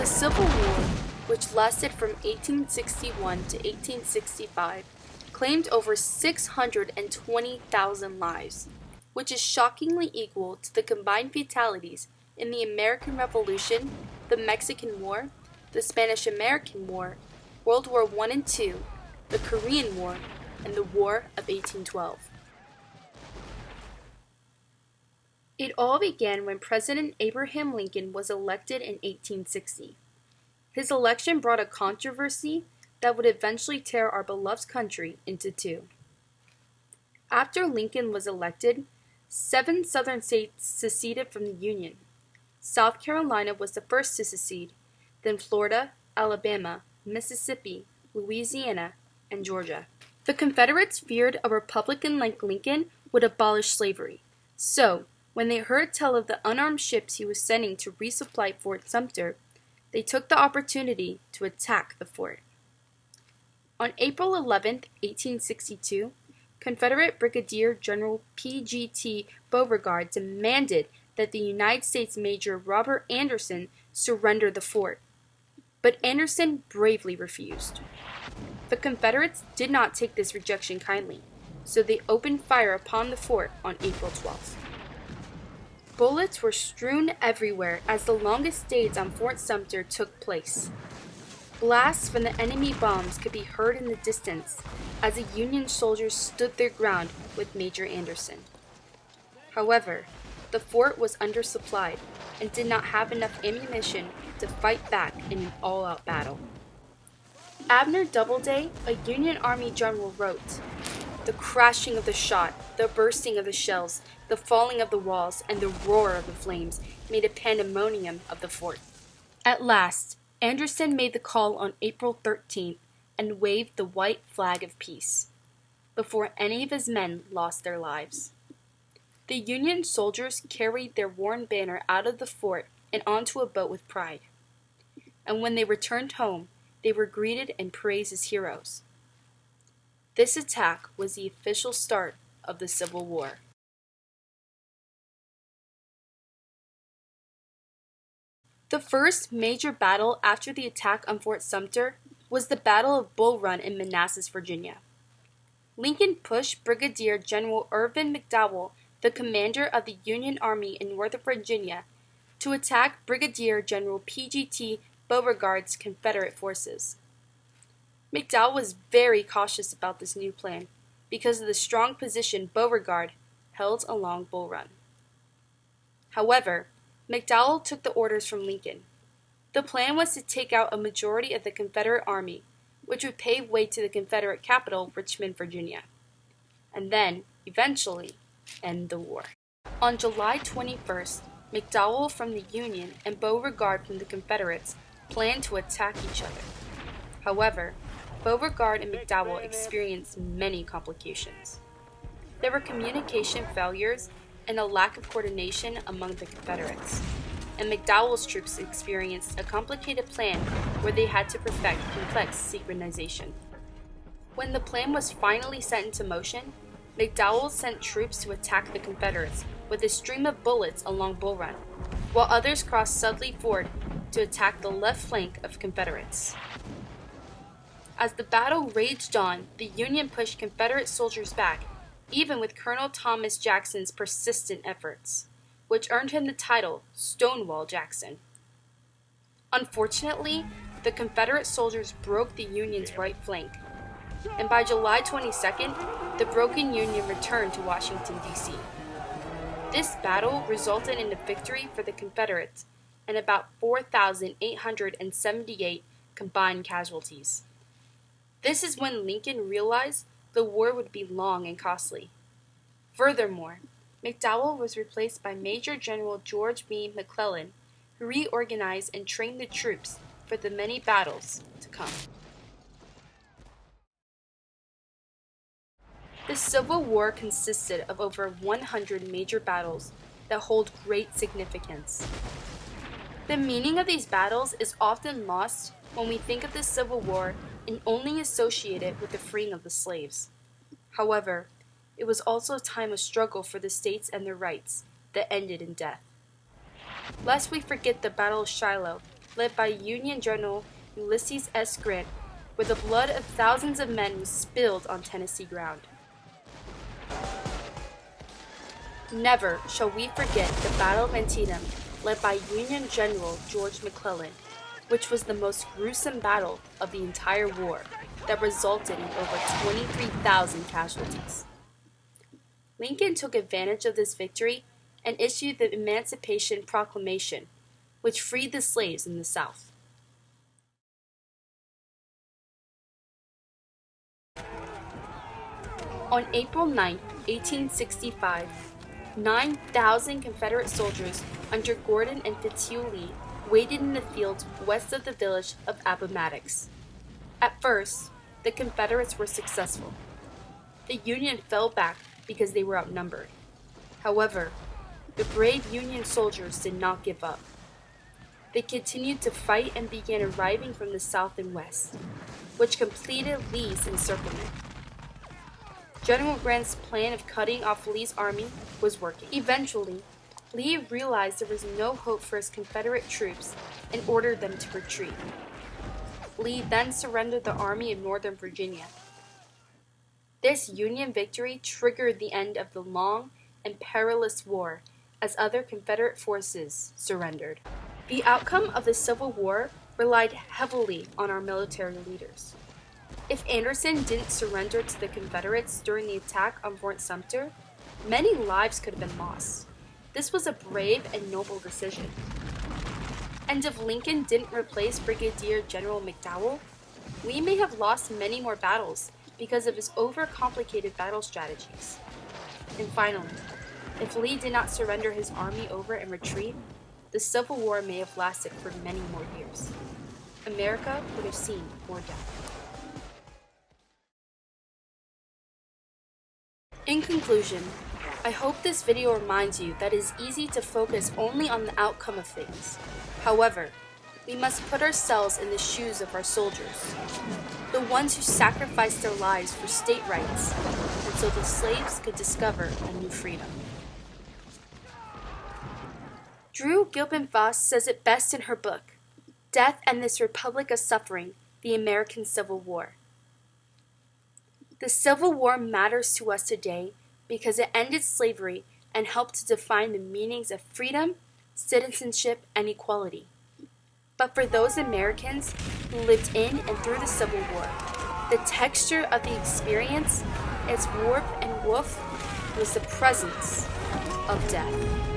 The Civil War, which lasted from 1861 to 1865, claimed over 620,000 lives, which is shockingly equal to the combined fatalities in the American Revolution, the Mexican War, the Spanish-American War, World War I and II, the Korean War, and the War of 1812. It all began when President Abraham Lincoln was elected in 1860. His election brought a controversy that would eventually tear our beloved country into two. After Lincoln was elected, 7 southern states seceded from the Union. South Carolina was the first to secede, then Florida, Alabama, Mississippi, Louisiana, and Georgia. The Confederates feared a Republican like Lincoln would abolish slavery, so when they heard tell of the unarmed ships he was sending to resupply Fort Sumter, they took the opportunity to attack the fort. On April 11, 1862, Confederate Brigadier General P.G.T. Beauregard demanded that the United States Major Robert Anderson surrender the fort, but Anderson bravely refused. The Confederates did not take this rejection kindly, so they opened fire upon the fort on April 12th. Bullets were strewn everywhere as the longest days on Fort Sumter took place. Blasts from the enemy bombs could be heard in the distance as the Union soldiers stood their ground with Major Anderson. However, the fort was undersupplied and did not have enough ammunition to fight back in an all-out battle. Abner Doubleday, a Union Army general, wrote, "The crashing of the shot, the bursting of the shells, the falling of the walls, and the roar of the flames made a pandemonium of the fort." At last, Anderson made the call on April 13th and waved the white flag of peace, before any of his men lost their lives. The Union soldiers carried their worn banner out of the fort and onto a boat with pride. And when they returned home, they were greeted and praised as heroes. This attack was the official start of the Civil War. The first major battle after the attack on Fort Sumter was the Battle of Bull Run in Manassas, Virginia. Lincoln pushed Brigadier General Irvin McDowell, the commander of the Union Army in Northern Virginia, to attack Brigadier General P.G.T. Beauregard's Confederate forces. McDowell was very cautious about this new plan because of the strong position Beauregard held along Bull Run. However, McDowell took the orders from Lincoln. The plan was to take out a majority of the Confederate Army, which would pave way to the Confederate capital, Richmond, Virginia, and then, eventually, end the war. On July 21st, McDowell from the Union and Beauregard from the Confederates planned to attack each other. However, Beauregard and McDowell experienced many complications. There were communication failures and a lack of coordination among the Confederates, and McDowell's troops experienced a complicated plan where they had to perfect complex synchronization. When the plan was finally set into motion, McDowell sent troops to attack the Confederates with a stream of bullets along Bull Run, while others crossed Sudley Ford to attack the left flank of Confederates. As the battle raged on, the Union pushed Confederate soldiers back, even with Colonel Thomas Jackson's persistent efforts, which earned him the title Stonewall Jackson. Unfortunately, the Confederate soldiers broke the Union's right flank, and by July 22nd, the broken Union returned to Washington, D.C. This battle resulted in a victory for the Confederates and about 4,878 combined casualties. This is when Lincoln realized the war would be long and costly. Furthermore, McDowell was replaced by Major General George B. McClellan, who reorganized and trained the troops for the many battles to come. The Civil War consisted of over 100 major battles that hold great significance. The meaning of these battles is often lost when we think of the Civil War and only associate it with the freeing of the slaves. However, it was also a time of struggle for the states and their rights that ended in death. Lest we forget the Battle of Shiloh, led by Union General Ulysses S. Grant, where the blood of thousands of men was spilled on Tennessee ground. Never shall we forget the Battle of Antietam, led by Union General George McClellan, which was the most gruesome battle of the entire war that resulted in over 23,000 casualties. Lincoln took advantage of this victory and issued the Emancipation Proclamation, which freed the slaves in the South. On April 9, 1865, 9,000 Confederate soldiers under Gordon and Fitzhugh Lee waited in the fields west of the village of Appomattox. At first, the Confederates were successful. The Union fell back because they were outnumbered. However, the brave Union soldiers did not give up. They continued to fight and began arriving from the south and west, which completed Lee's encirclement. General Grant's plan of cutting off Lee's army was working. Eventually, Lee realized there was no hope for his Confederate troops and ordered them to retreat. Lee then surrendered the Army of Northern Virginia. This Union victory triggered the end of the long and perilous war as other Confederate forces surrendered. The outcome of the Civil War relied heavily on our military leaders. If Anderson didn't surrender to the Confederates during the attack on Fort Sumter, many lives could have been lost. This was a brave and noble decision. And if Lincoln didn't replace Brigadier General McDowell, Lee may have lost many more battles because of his overcomplicated battle strategies. And finally, if Lee did not surrender his army over and retreat, the Civil War may have lasted for many more years. America would have seen more death. In conclusion, I hope this video reminds you that it is easy to focus only on the outcome of things. However, we must put ourselves in the shoes of our soldiers, the ones who sacrificed their lives for state rights, and so the slaves could discover a new freedom. Drew Gilpin Voss says it best in her book, Death and This Republic of Suffering, The American Civil War. The Civil War matters to us today because it ended slavery and helped to define the meanings of freedom, citizenship, and equality. But for those Americans who lived in and through the Civil War, the texture of the experience, its warmth and woof, was the presence of death.